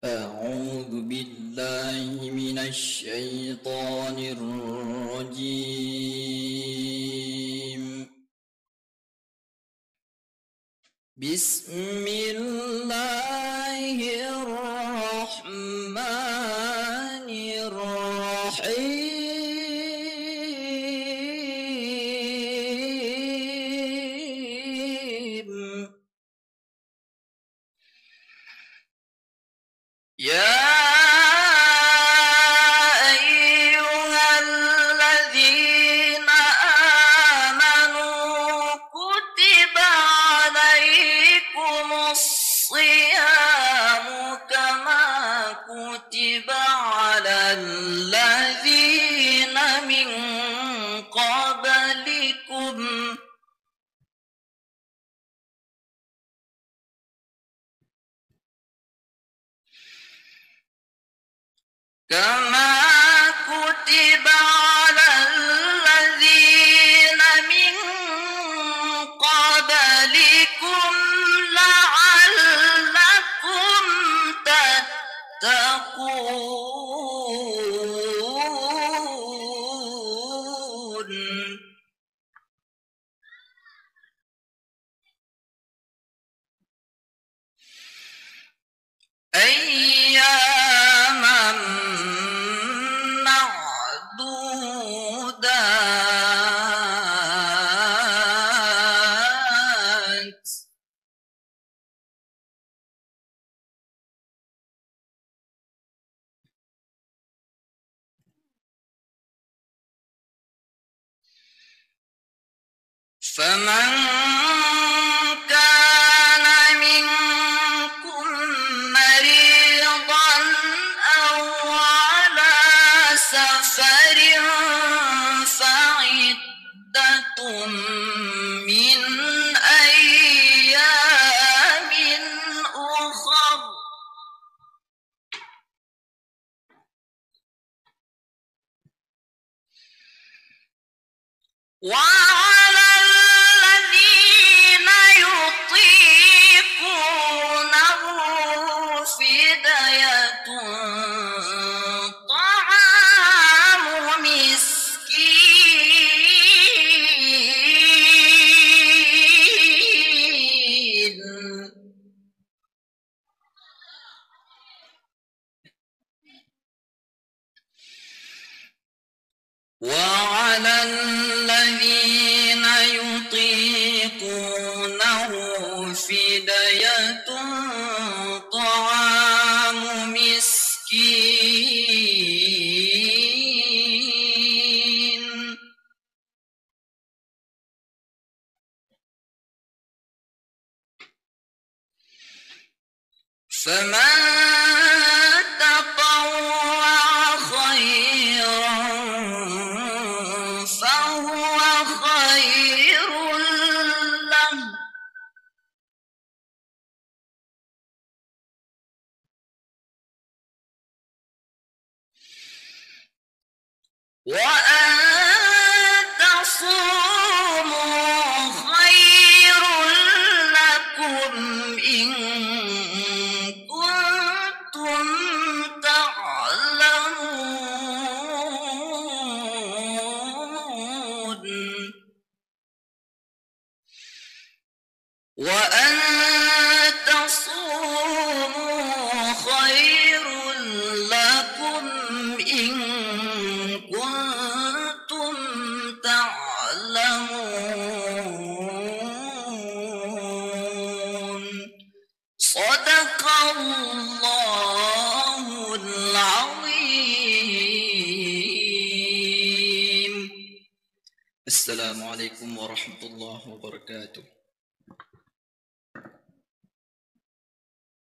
أعوذ بالله من الشيطان الرجيم. بسم الله الرحمن الرحيم. يا أيها الذين آمنوا كتب عليكم الصيام كما كتب على الذين من قبلكم لعلكم تتقون. أياما معدودات. فمن كان منكم مريضا أو على سفر فعدة من أيام أخر. وعلى الذين يطيقونه فدية طعام مسكين. وعلى الذين يطيقونه فدية طعام مسكين. فمن تطوع خيرا فهو خير له. وأن تصوموا خير لكم إن كنتم تعلمون. وأن تصوموا خير لكم إن كنتم تعلمون. صدق الله العظيم. السلام عليكم ورحمة الله وبركاته.